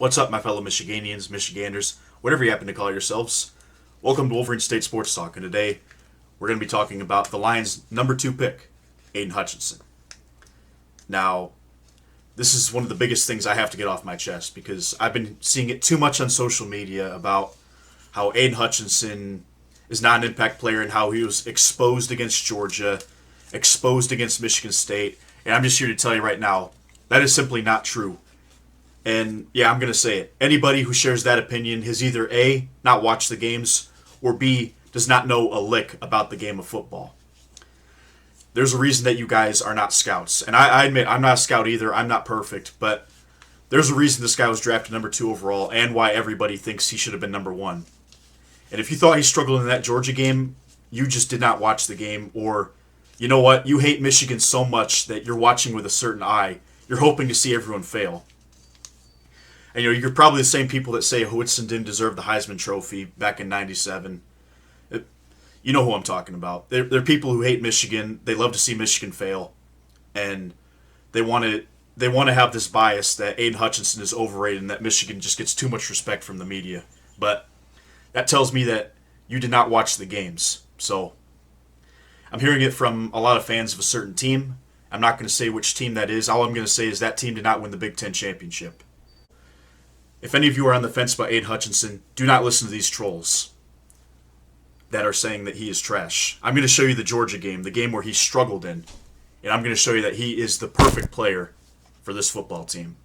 What's up, my fellow Michiganians, Michiganders, whatever you happen to call yourselves? Welcome to Wolverine State Sports Talk, and today we're going to be talking about the Lions' number 2 pick, Aidan Hutchinson. Now, this is one of the biggest things I have to get off my chest because I've been seeing it too much on social media about how Aidan Hutchinson is not an impact player and how he was exposed against Georgia, exposed against Michigan State, and I'm just here to tell you right now, that is simply not true. And yeah, I'm going to say it. Anybody who shares that opinion has either A, not watched the games, or B, does not know a lick about the game of football. There's a reason that you guys are not scouts. And I admit, I'm not a scout either. I'm not perfect. But there's a reason this guy was drafted number 2 overall and why everybody thinks he should have been number 1. And if you thought he struggled in that Georgia game, you just did not watch the game. Or, you know what? You hate Michigan so much that you're watching with a certain eye. You're hoping to see everyone fail. And you're probably the same people that say Hutchinson didn't deserve the Heisman Trophy back in '97. You know who I'm talking about. They're people who hate Michigan. They love to see Michigan fail, and they want to have this bias that Aidan Hutchinson is overrated and that Michigan just gets too much respect from the media. But that tells me that you did not watch the games. So I'm hearing it from a lot of fans of a certain team. I'm not going to say which team that is. All I'm going to say is that team did not win the Big Ten championship. If any of you are on the fence about Aidan Hutchinson, do not listen to these trolls that are saying that he is trash. I'm going to show you the Georgia game, the game where he struggled in, and I'm going to show you that he is the perfect player for this football team.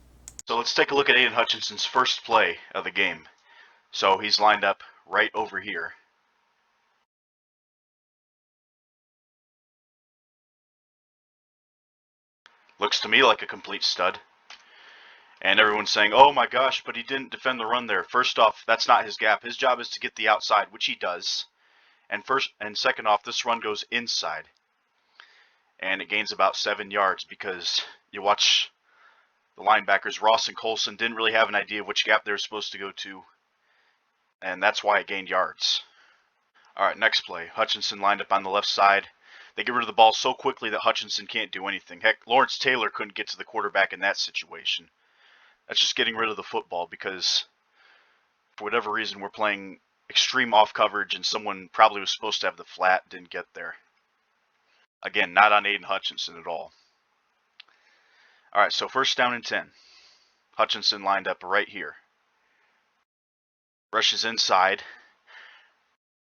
So let's take a look at Aidan Hutchinson's first play of the game. So he's lined up right over here. Looks to me like a complete stud. And everyone's saying, oh my gosh, but he didn't defend the run there. First off, that's not his gap. His job is to get the outside, which he does. And second off, this run goes inside. And it gains about 7 yards because you watch the linebackers, Ross and Colson, didn't really have an idea of which gap they were supposed to go to. And that's why it gained yards. All right, next play. Hutchinson lined up on the left side. They get rid of the ball so quickly that Hutchinson can't do anything. Heck, Lawrence Taylor couldn't get to the quarterback in that situation. That's just getting rid of the football because for whatever reason we're playing extreme off coverage and someone probably was supposed to have the flat, didn't get there. Again, not on Aidan Hutchinson at all. All right, so first down and 10. Hutchinson lined up right here. Rushes inside.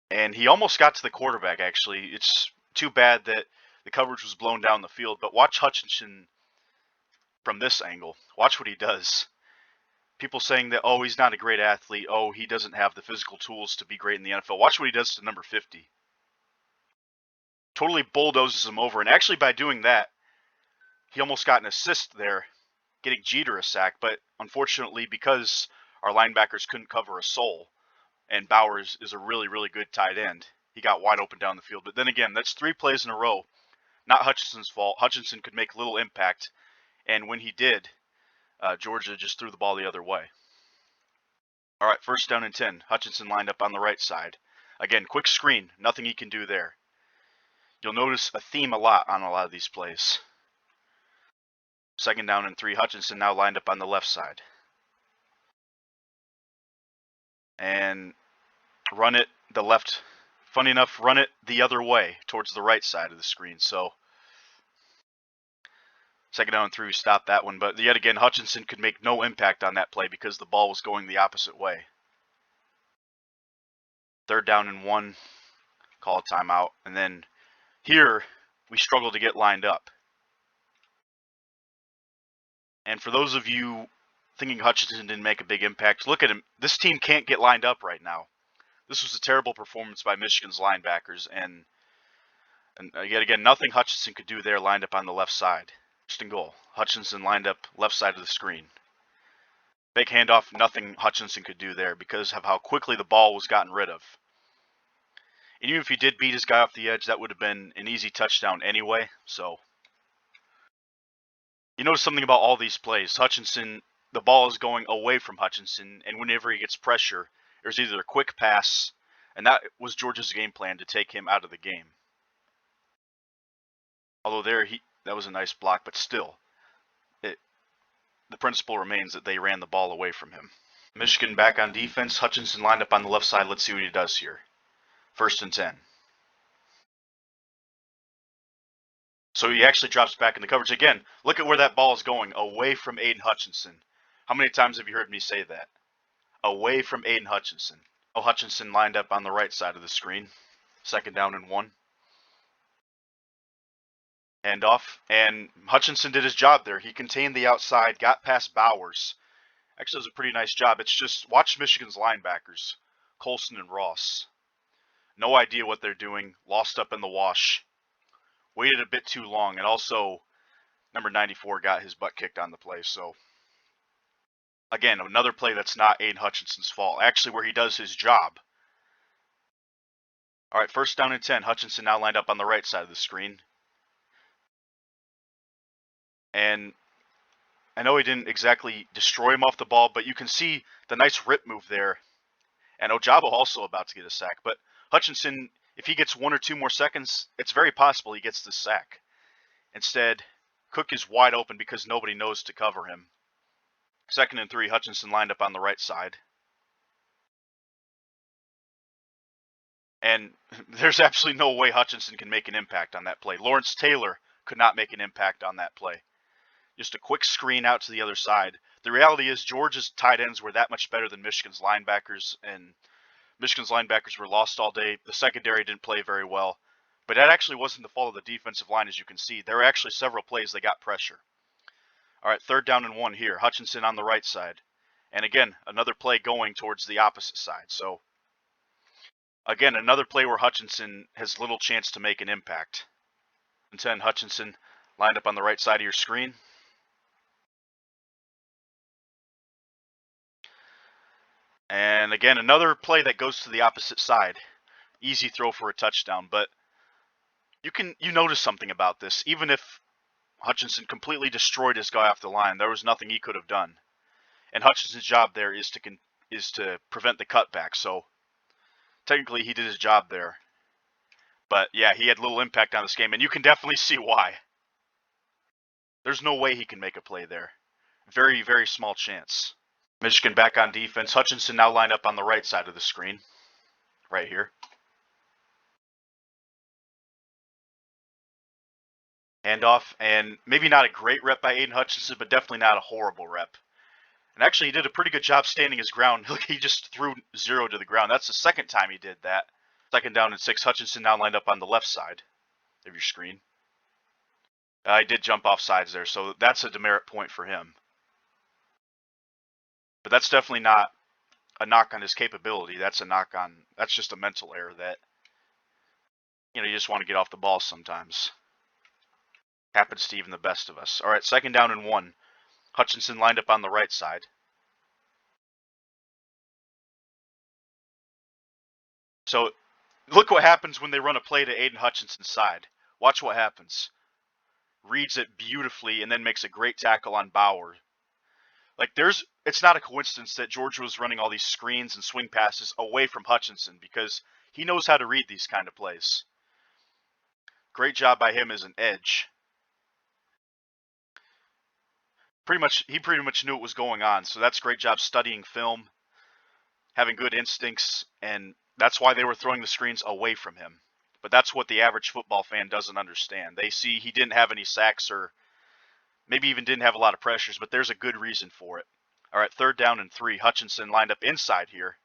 And he almost got to the quarterback, actually. It's too bad that the coverage was blown down the field. But watch Hutchinson from this angle. Watch what he does. People saying that, oh, he's not a great athlete. Oh, he doesn't have the physical tools to be great in the NFL. Watch what he does to number 50. Totally bulldozes him over. And actually, by doing that, he almost got an assist there, getting Jeter a sack. But unfortunately, because our linebackers couldn't cover a soul, and Bowers is a really, really good tight end, he got wide open down the field. But then again, that's 3 plays in a row. Not Hutchinson's fault. Hutchinson could make little impact. And when he did, Georgia just threw the ball the other way. All right, first down and 10. Hutchinson lined up on the right side. Again, quick screen. Nothing he can do there. You'll notice a theme a lot on a lot of these plays. Second down and 3. Hutchinson now lined up on the left side. And run it the left. Funny enough, run it the other way towards the right side of the screen. So second down and 3, we stopped that one. But yet again, Hutchinson could make no impact on that play because the ball was going the opposite way. Third down and 1, call a timeout. And then here, we struggle to get lined up. And for those of you thinking Hutchinson didn't make a big impact, look at him. This team can't get lined up right now. This was a terrible performance by Michigan's linebackers. And yet again, nothing Hutchinson could do there lined up on the left side. First and goal. Hutchinson lined up left side of the screen. Fake handoff, nothing Hutchinson could do there because of how quickly the ball was gotten rid of. And even if he did beat his guy off the edge, that would have been an easy touchdown anyway. So you notice something about all these plays. Hutchinson, the ball is going away from Hutchinson, and whenever he gets pressure, there's either a quick pass, and that was Georgia's game plan to take him out of the game. Although that was a nice block, but still, the principle remains that they ran the ball away from him. Michigan back on defense. Hutchinson lined up on the left side. Let's see what he does here. 1st and 10. So he actually drops back in the coverage again. Look at where that ball is going, away from Aidan Hutchinson. How many times have you heard me say that? Away from Aidan Hutchinson. Oh, Hutchinson lined up on the right side of the screen. 2nd down and 1. Handoff, and Hutchinson did his job there. He contained the outside, got past Bowers. Actually, it was a pretty nice job. It's just, watch Michigan's linebackers, Colson and Ross. No idea what they're doing, lost up in the wash. Waited a bit too long, and also, number 94 got his butt kicked on the play, so. Again, another play that's not Aidan Hutchinson's fault. Actually, where he does his job. All right, 1st down and 10. Hutchinson now lined up on the right side of the screen. And I know he didn't exactly destroy him off the ball, but you can see the nice rip move there. And Ojabo also about to get a sack. But Hutchinson, if he gets 1 or 2 more seconds, it's very possible he gets the sack. Instead, Cook is wide open because nobody knows to cover him. 2nd and 3, Hutchinson lined up on the right side. And there's absolutely no way Hutchinson can make an impact on that play. Lawrence Taylor could not make an impact on that play. Just a quick screen out to the other side. The reality is Georgia's tight ends were that much better than Michigan's linebackers, and Michigan's linebackers were lost all day. The secondary didn't play very well. But that actually wasn't the fault of the defensive line, as you can see. There were actually several plays they got pressure. All right, 3rd down and 1 here. Hutchinson on the right side. And again, another play going towards the opposite side. So, again, another play where Hutchinson has little chance to make an impact. And 10, Hutchinson lined up on the right side of your screen. And again, another play that goes to the opposite side. Easy throw for a touchdown, but you notice something about this. Even if Hutchinson completely destroyed his guy off the line, there was nothing he could have done. And Hutchinson's job there is to prevent the cutback. So technically he did his job there. But yeah, he had little impact on this game, and you can definitely see why. There's no way he can make a play there. Very, very small chance. Michigan back on defense. Hutchinson now lined up on the right side of the screen. Right here. Handoff, and maybe not a great rep by Aidan Hutchinson, but definitely not a horrible rep. And actually, he did a pretty good job standing his ground. Look, he just threw 0 to the ground. That's the 2nd time he did that. 2nd down and 6. Hutchinson now lined up on the left side of your screen. He did jump off sides there, so that's a demerit point for him. But that's definitely not a knock on his capability. That's just a mental error that, you just want to get off the ball sometimes. Happens to even the best of us. All right, 2nd down and 1. Hutchinson lined up on the right side. So look what happens when they run a play to Aidan Hutchinson's side. Watch what happens. Reads it beautifully and then makes a great tackle on Bauer. It's not a coincidence that Georgia was running all these screens and swing passes away from Hutchinson, because he knows how to read these kind of plays. Great job by him as an edge. He pretty much knew what was going on, so that's a great job studying film, having good instincts, and that's why they were throwing the screens away from him. But that's what the average football fan doesn't understand. They see he didn't have any sacks, or maybe even didn't have a lot of pressures, but there's a good reason for it. All right, 3rd down and 3. Hutchinson lined up inside here.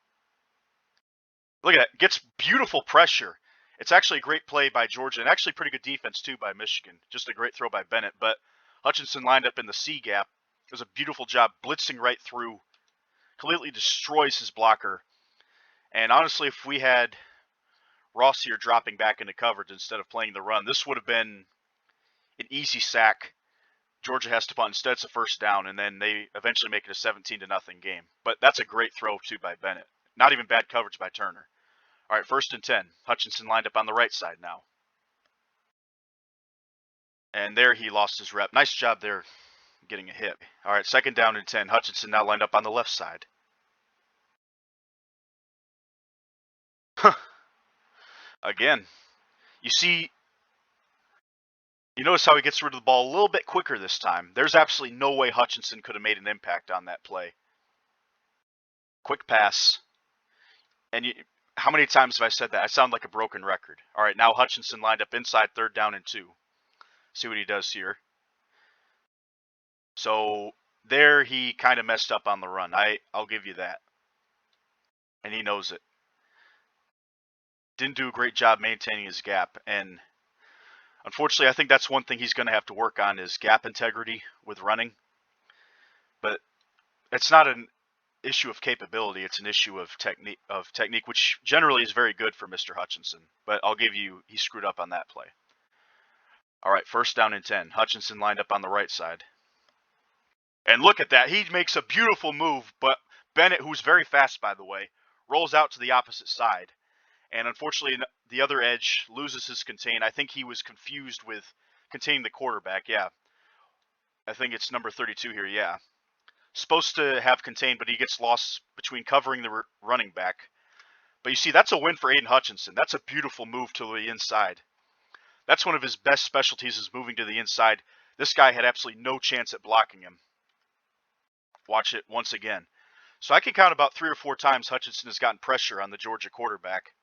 Look at that. Gets beautiful pressure. It's actually a great play by Georgia, and actually pretty good defense too by Michigan. Just a great throw by Bennett, but Hutchinson lined up in the C gap. It was a beautiful job blitzing right through. Completely destroys his blocker. And honestly, if we had Ross here dropping back into coverage instead of playing the run, this would have been an easy sack. Georgia has to punt. Instead, it's a 1st down, and then they eventually make it a 17-0 game. But that's a great throw, too, by Bennett. Not even bad coverage by Turner. All right, 1st and 10. Hutchinson lined up on the right side now. And there he lost his rep. Nice job there getting a hit. All right, 2nd down and 10. Hutchinson now lined up on the left side. Again, you see You notice how he gets rid of the ball a little bit quicker this time. There's absolutely no way Hutchinson could have made an impact on that play. Quick pass. And how many times have I said that? I sound like a broken record. All right, now Hutchinson lined up inside 3rd down and 2. See what he does here. So there he kind of messed up on the run. I'll give you that. And he knows it. Didn't do a great job maintaining his gap. And unfortunately, I think that's one thing he's going to have to work on is gap integrity with running. But it's not an issue of capability. It's an issue of technique, which generally is very good for Mr. Hutchinson. But I'll give you, he screwed up on that play. All right, 1st down and 10. Hutchinson lined up on the right side. And look at that. He makes a beautiful move, but Bennett, who's very fast, by the way, rolls out to the opposite side. And unfortunately, the other edge loses his contain. I think he was confused with containing the quarterback. Yeah. I think it's number 32 here. Yeah. Supposed to have contained, but he gets lost between covering the running back. But you see, that's a win for Aidan Hutchinson. That's a beautiful move to the inside. That's one of his best specialties is moving to the inside. This guy had absolutely no chance at blocking him. Watch it once again. So I can count about 3 or 4 times Hutchinson has gotten pressure on the Georgia quarterback.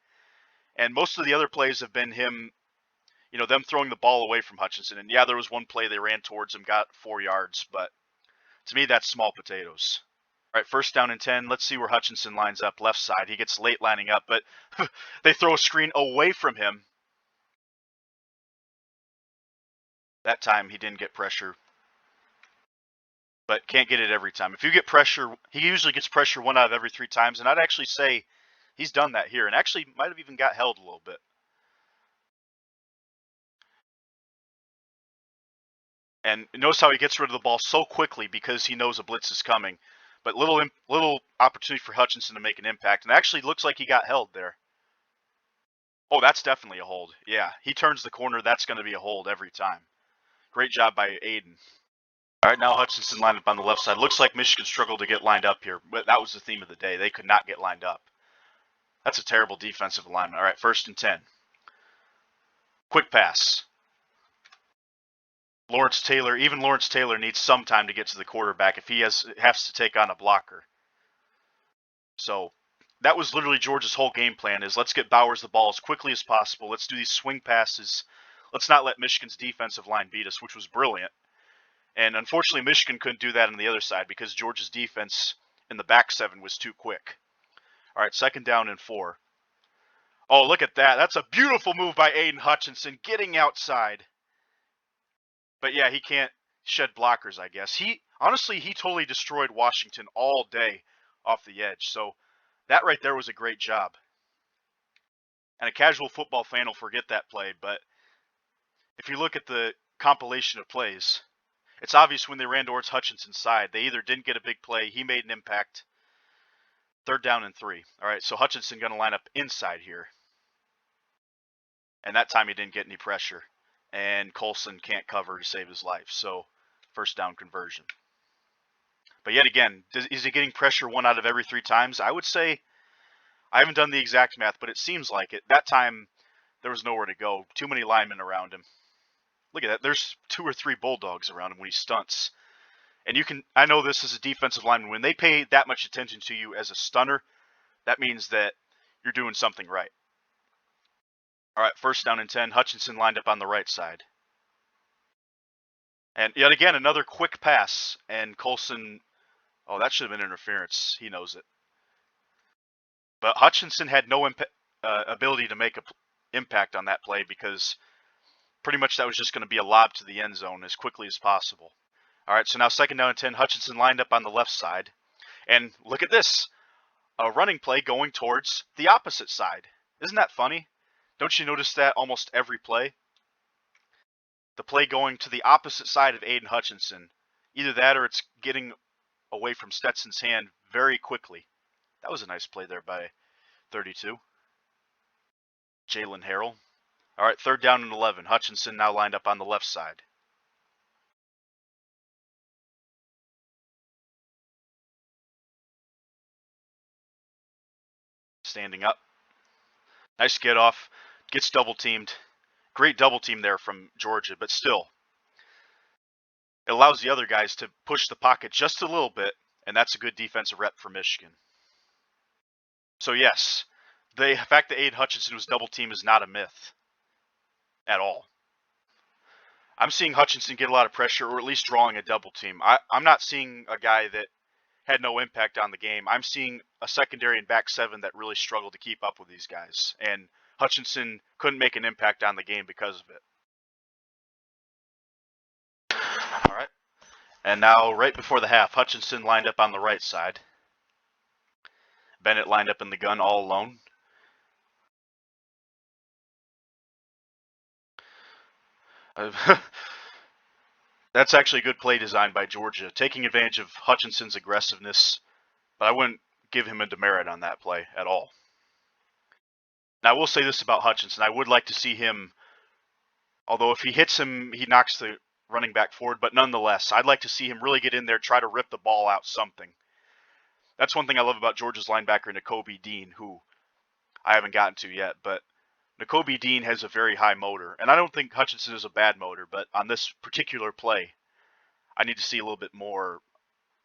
And most of the other plays have been him, them throwing the ball away from Hutchinson. And yeah, there was one play they ran towards him, got 4 yards. But to me, that's small potatoes. All right, 1st down and 10. Let's see where Hutchinson lines up left side. He gets late lining up, but they throw a screen away from him. That time he didn't get pressure, but can't get it every time. If you get pressure, he usually gets pressure 1 out of every 3 times, and I'd actually say he's done that here, and actually might have even got held a little bit. And notice how he gets rid of the ball so quickly because he knows a blitz is coming. But little opportunity for Hutchinson to make an impact, and actually looks like he got held there. Oh, that's definitely a hold. Yeah, he turns the corner. That's going to be a hold every time. Great job by Aidan. All right, now Hutchinson lined up on the left side. Looks like Michigan struggled to get lined up here, but that was the theme of the day. They could not get lined up. That's a terrible defensive alignment. All right, 1st and 10. Quick pass. Lawrence Taylor needs some time to get to the quarterback if he has to take on a blocker. So that was literally Georgia's whole game plan is let's get Bowers the ball as quickly as possible. Let's do these swing passes. Let's not let Michigan's defensive line beat us, which was brilliant. And unfortunately, Michigan couldn't do that on the other side because Georgia's defense in the back 7 was too quick. All right, 2nd down and 4. Oh, look at that. That's a beautiful move by Aidan Hutchinson getting outside. But yeah, he can't shed blockers, I guess. He totally destroyed Washington all day off the edge. So that right there was a great job. And a casual football fan will forget that play, but if you look at the compilation of plays, it's obvious when they ran towards Hutchinson's side. They either didn't get a big play, he made an impact. 3rd down and 3. All right, so Hutchinson going to line up inside here. And that time he didn't get any pressure. And Colson can't cover to save his life. So 1st down conversion. But yet again, is he getting pressure 1 out of every 3 times? I would say, I haven't done the exact math, but it seems like it. That time, there was nowhere to go. Too many linemen around him. Look at that. There's 2 or 3 Bulldogs around him when he stunts. And I know this is a defensive lineman. When they pay that much attention to you as a stunner, that means that you're doing something right. All right, 1st down and 10. Hutchinson lined up on the right side. And yet again, another quick pass. And Colson, that should have been interference. He knows it. But Hutchinson had no ability to make an impact on that play because pretty much that was just going to be a lob to the end zone as quickly as possible. All right, so now 2nd down and 10. Hutchinson lined up on the left side. And look at this. A running play going towards the opposite side. Isn't that funny? Don't you notice that almost every play? The play going to the opposite side of Aidan Hutchinson. Either that or it's getting away from Stetson's hand very quickly. That was a nice play there by 32. Jalen Harrell. All right, 3rd down and 11. Hutchinson now lined up on the left side. Standing up. Nice get off. Gets double teamed. Great double team there from Georgia, but still, it allows the other guys to push the pocket just a little bit, and that's a good defensive rep for Michigan. So yes, the fact that Aidan Hutchinson was double teamed is not a myth at all. I'm seeing Hutchinson get a lot of pressure, or at least drawing a double team. I'm not seeing a guy that had no impact on the game. I'm seeing a secondary and back seven that really struggled to keep up with these guys, and Hutchinson couldn't make an impact on the game because of it. All right. And now, right before the half, Hutchinson lined up on the right side. Bennett lined up in the gun all alone. That's actually a good play design by Georgia, taking advantage of Hutchinson's aggressiveness, but I wouldn't give him a demerit on that play at all. Now, I will say this about Hutchinson. I would like to see him, although if he hits him, he knocks the running back forward, but nonetheless, I'd like to see him really get in there, try to rip the ball out something. That's one thing I love about Georgia's linebacker, Nakobe Dean, who I haven't gotten to yet, but Nakobe Dean has a very high motor, and I don't think Hutchinson is a bad motor, but on this particular play, I need to see a little bit more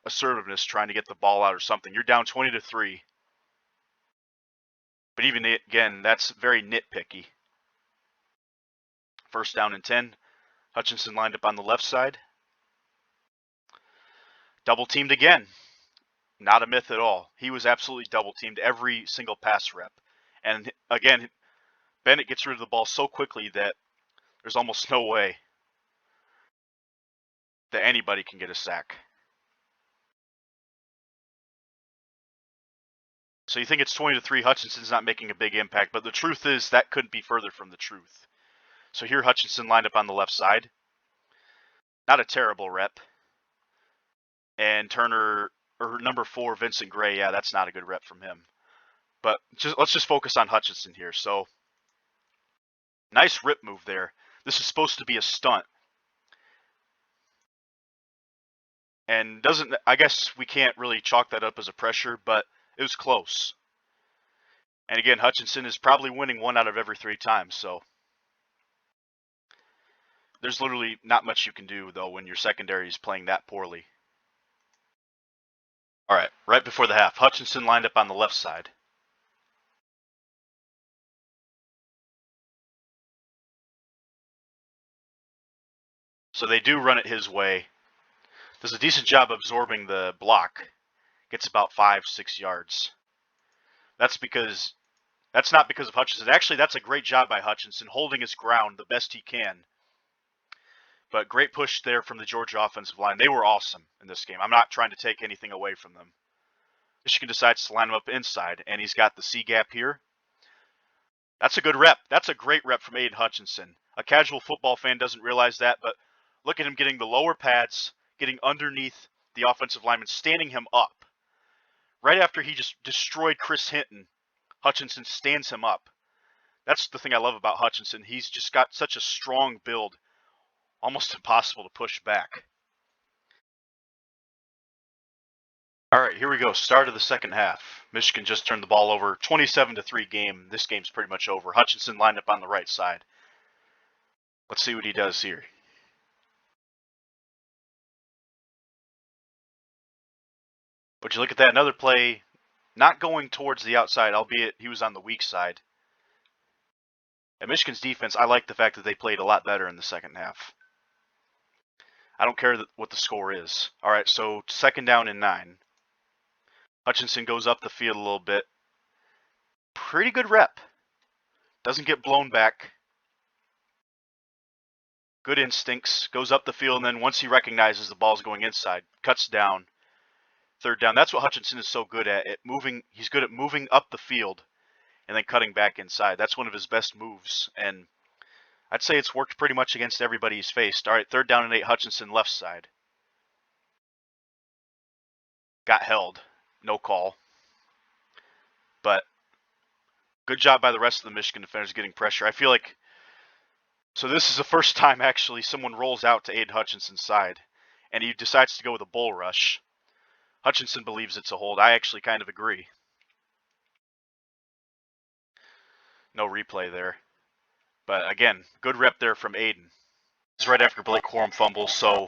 assertiveness trying to get the ball out or something. You're down 20-3, but even again, that's very nitpicky. First down and 10. Hutchinson lined up on the left side. Double teamed again. Not a myth at all. He was absolutely double teamed every single pass rep. And again, Bennett gets rid of the ball so quickly that there's almost no way that anybody can get a sack. So you think it's 20-3, Hutchinson's not making a big impact, but the truth is that couldn't be further from the truth. So here Hutchinson lined up on the left side. Not a terrible rep. And Turner, or number 4, Vincent Gray, yeah, that's not a good rep from him. But let's just focus on Hutchinson here. So nice rip move there. This is supposed to be a stunt. And I guess we can't really chalk that up as a pressure, but it was close. And again, Hutchinson is probably winning 1 out of every 3 times, so there's literally not much you can do, though, when your secondary is playing that poorly. All right before the half, Hutchinson lined up on the left side. So they do run it his way. Does a decent job absorbing the block. Gets about 5-6 yards. That's not because of Hutchinson. Actually, that's a great job by Hutchinson, holding his ground the best he can. But great push there from the Georgia offensive line. They were awesome in this game. I'm not trying to take anything away from them. Michigan decides to line him up inside, and he's got the C gap here. That's a good rep. That's a great rep from Aidan Hutchinson. A casual football fan doesn't realize that, but look at him getting the lower pads, getting underneath the offensive lineman, standing him up. Right after he just destroyed Chris Hinton, Hutchinson stands him up. That's the thing I love about Hutchinson. He's just got such a strong build, almost impossible to push back. All right, here we go. Start of the second half. Michigan just turned the ball over. 27-3 game. This game's pretty much over. Hutchinson lined up on the right side. Let's see what he does here. Would you look at that? Another play, not going towards the outside, albeit he was on the weak side. And Michigan's defense, I like the fact that they played a lot better in the second half. I don't care what the score is. All right, so 2nd down and 9. Hutchinson goes up the field a little bit. Pretty good rep. Doesn't get blown back. Good instincts. Goes up the field, and then once he recognizes the ball's going inside, cuts down. 3rd down. That's what Hutchinson is so good at. He's good at moving up the field and then cutting back inside. That's one of his best moves, and I'd say it's worked pretty much against everybody he's faced. All right, 3rd down and 8, Hutchinson left side. Got held. No call. But good job by the rest of the Michigan defenders getting pressure. I feel like, so this is the first time actually someone rolls out to aid Hutchinson's side, and he decides to go with a bull rush. Hutchinson believes it's a hold. I actually kind of agree. No replay there. But again, good rep there from Aidan. It's right after Blake Corum fumbles, so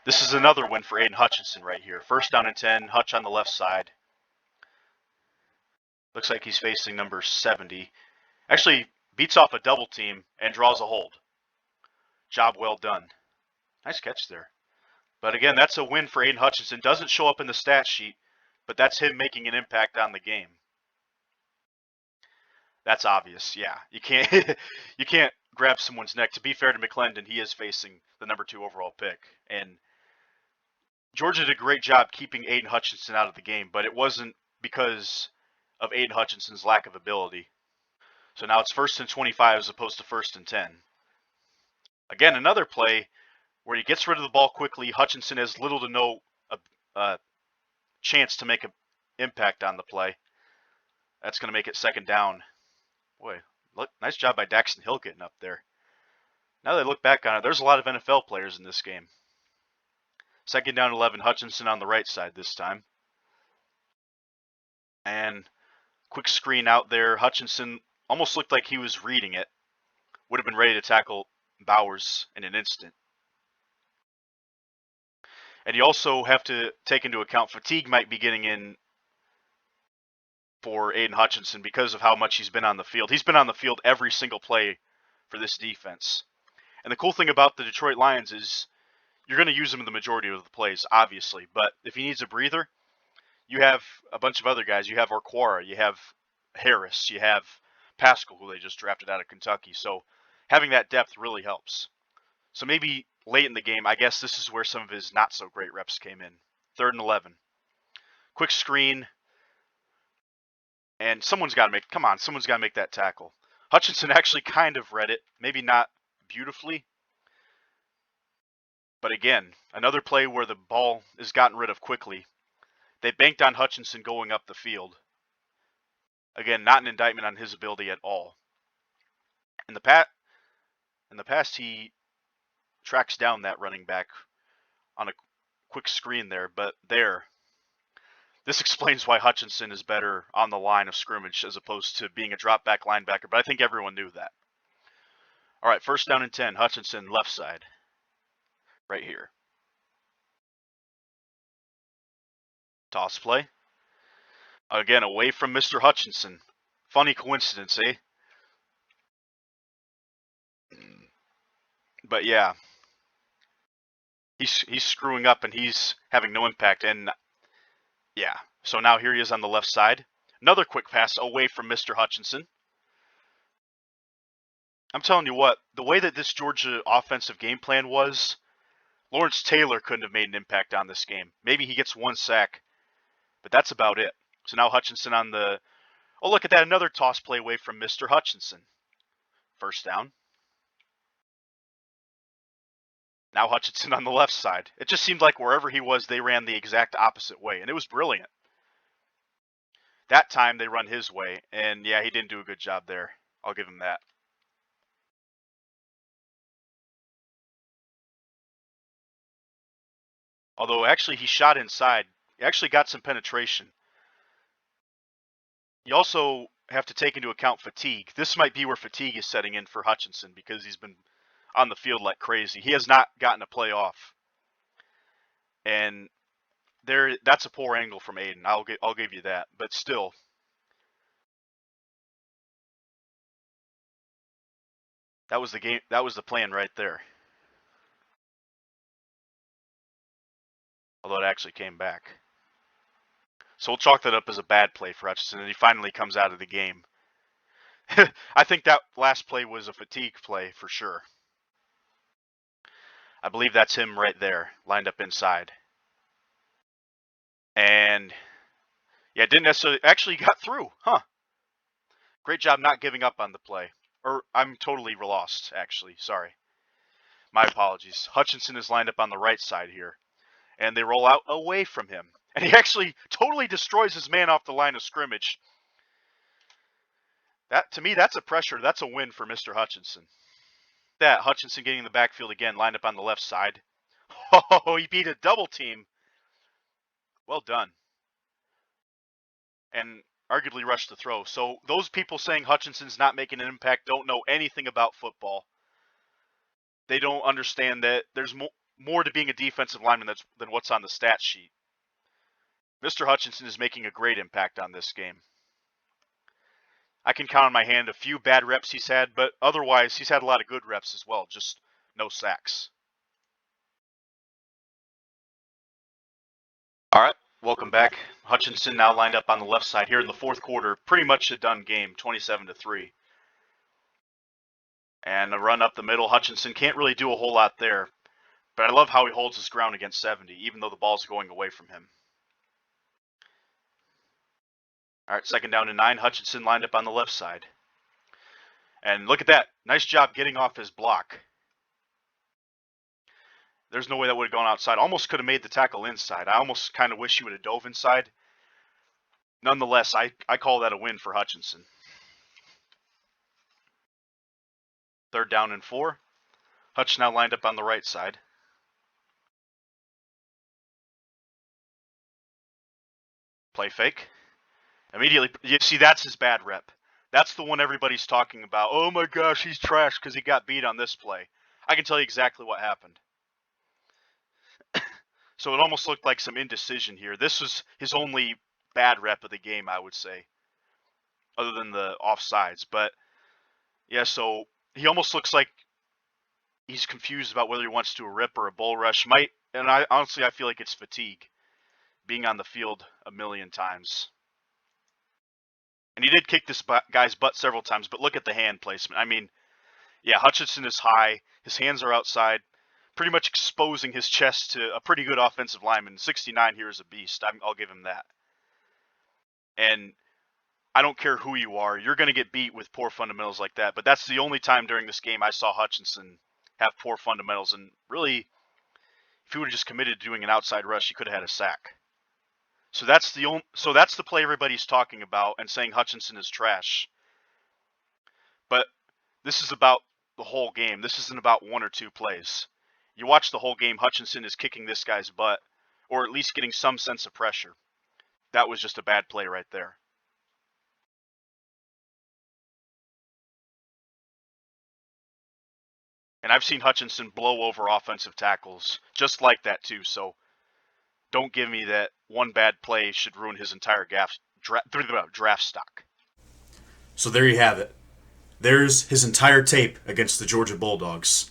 this is another win for Aidan Hutchinson right here. First down and 10, Hutch on the left side. Looks like he's facing number 70. Actually, beats off a double team and draws a hold. Job well done. Nice catch there. But again, that's a win for Aidan Hutchinson. Doesn't show up in the stat sheet, but that's him making an impact on the game. That's obvious. Yeah, you can't you can't grab someone's neck. To be fair to McClendon, he is facing the number 2 overall pick, and Georgia did a great job keeping Aidan Hutchinson out of the game, but it wasn't because of Aidan Hutchinson's lack of ability. So now it's 1st and 25 as opposed to 1st and 10. Again, another play where he gets rid of the ball quickly. Hutchinson has little to no chance to make an impact on the play. That's going to make it 2nd down. Boy, look, nice job by Daxton Hill getting up there. Now that I look back on it, there's a lot of NFL players in this game. 2nd down 11, Hutchinson on the right side this time. And quick screen out there. Hutchinson almost looked like he was reading it. Would have been ready to tackle Bowers in an instant. And you also have to take into account fatigue might be getting in for Aidan Hutchinson because of how much he's been on the field. He's been on the field every single play for this defense. And the cool thing about the Detroit Lions is you're going to use him in the majority of the plays, obviously. But if he needs a breather, you have a bunch of other guys. You have Orquara, you have Harris, you have Pascal, who they just drafted out of Kentucky. So having that depth really helps. So maybe late in the game, I guess this is where some of his not so great reps came in. 3rd and 11. Quick screen. And someone's got to make that tackle. Hutchinson actually kind of read it. Maybe not beautifully. But again, another play where the ball is gotten rid of quickly. They banked on Hutchinson going up the field. Again, not an indictment on his ability at all. In the past, he tracks down that running back on a quick screen there, but this explains why Hutchinson is better on the line of scrimmage as opposed to being a drop back linebacker, but I think everyone knew that. All right, 1st down and 10, Hutchinson left side, right here. Toss play. Again, away from Mr. Hutchinson. Funny coincidence, eh? But yeah, he's screwing up and he's having no impact. And yeah, so now here he is on the left side. Another quick pass away from Mr. Hutchinson. I'm telling you what, the way that this Georgia offensive game plan was, Lawrence Taylor couldn't have made an impact on this game. Maybe he gets 1 sack, but that's about it. So now Hutchinson on the... Oh, look at that, another toss play away from Mr. Hutchinson. 1st down. Now Hutchinson on the left side. It just seemed like wherever he was, they ran the exact opposite way, and it was brilliant. That time they run his way, and yeah, he didn't do a good job there. I'll give him that. Although actually he shot inside. He actually got some penetration. You also have to take into account fatigue. This might be where fatigue is setting in for Hutchinson because he's been on the field like crazy. He has not gotten a play off. And that's a poor angle from Aidan. I'll give you that. But still, that was the game. That was the plan right there. Although it actually came back. So we'll chalk that up as a bad play for Hutchinson, and he finally comes out of the game. I think that last play was a fatigue play for sure. I believe that's him right there, lined up inside. And yeah, didn't necessarily actually got through, huh? Great job not giving up on the play. Or I'm totally lost, actually. Sorry. My apologies. Hutchinson is lined up on the right side here. And they roll out away from him. And he actually totally destroys his man off the line of scrimmage. That, to me, that's a pressure. That's a win for Mr. Hutchinson. That Hutchinson getting in the backfield again, lined up on the left side. Oh, he beat a double team. Well done. And arguably rushed the throw. So those people saying Hutchinson's not making an impact don't know anything about football. They don't understand that there's more to being a defensive lineman than what's on the stat sheet. Mr. Hutchinson is making a great impact on this game. I can count on my hand a few bad reps he's had, but otherwise he's had a lot of good reps as well, just no sacks. All right, welcome back. Hutchinson now lined up on the left side here in the fourth quarter. Pretty much a done game, 27-3. And a run up the middle. Hutchinson can't really do a whole lot there, but I love how he holds his ground against 70, even though the ball's going away from him. All right, 2nd down and 9. Hutchinson lined up on the left side. And look at that. Nice job getting off his block. There's no way that would have gone outside. Almost could have made the tackle inside. I almost kind of wish he would have dove inside. Nonetheless, I call that a win for Hutchinson. 3rd down and 4. Hutch now lined up on the right side. Play fake. Immediately, you see that's his bad rep. That's the one everybody's talking about. Oh my gosh, he's trash because he got beat on this play. I can tell you exactly what happened. So it almost looked like some indecision here. This was his only bad rep of the game, I would say, other than the offsides. But yeah, so he almost looks like he's confused about whether he wants to do a rip or a bull rush. And I feel like it's fatigue, being on the field a million times. And he did kick this guy's butt several times, but look at the hand placement. I mean, yeah, Hutchinson is high. His hands are outside, pretty much exposing his chest to a pretty good offensive lineman. 69 here is a beast. I'll give him that. And I don't care who you are. You're going to get beat with poor fundamentals like that. But that's the only time during this game I saw Hutchinson have poor fundamentals. And really, if he would have just committed to doing an outside rush, he could have had a sack. So that's the play everybody's talking about and saying Hutchinson is trash. But this is about the whole game. This isn't about one or two plays. You watch the whole game, Hutchinson is kicking this guy's butt, or at least getting some sense of pressure. That was just a bad play right there. And I've seen Hutchinson blow over offensive tackles just like that too, so don't give me that one bad play should ruin his entire draft stock. So there you have it. There's his entire tape against the Georgia Bulldogs.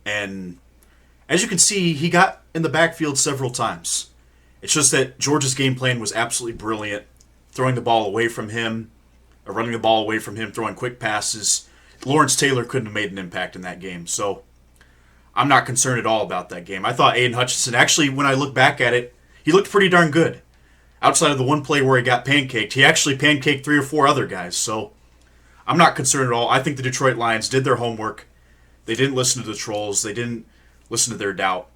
And as you can see, he got in the backfield several times. It's just that Georgia's game plan was absolutely brilliant. Throwing the ball away from him, or running the ball away from him, throwing quick passes. Lawrence Taylor couldn't have made an impact in that game. So I'm not concerned at all about that game. I thought Aidan Hutchinson, actually, when I look back at it, he looked pretty darn good. Outside of the one play where he got pancaked, he actually pancaked 3 or 4 other guys. So I'm not concerned at all. I think the Detroit Lions did their homework. They didn't listen to the trolls. They didn't listen to their doubt.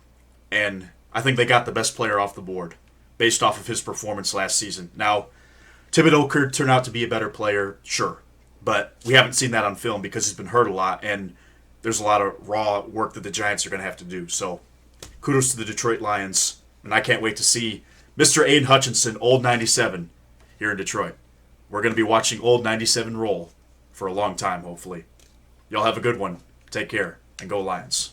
And I think they got the best player off the board based off of his performance last season. Now, Thibodeau could turn out to be a better player, sure. But we haven't seen that on film because he's been hurt a lot, and there's a lot of raw work that the Giants are going to have to do. So kudos to the Detroit Lions. And I can't wait to see Mr. Aidan Hutchinson, old 97, here in Detroit. We're going to be watching old 97 roll for a long time, hopefully. Y'all have a good one. Take care, and go Lions.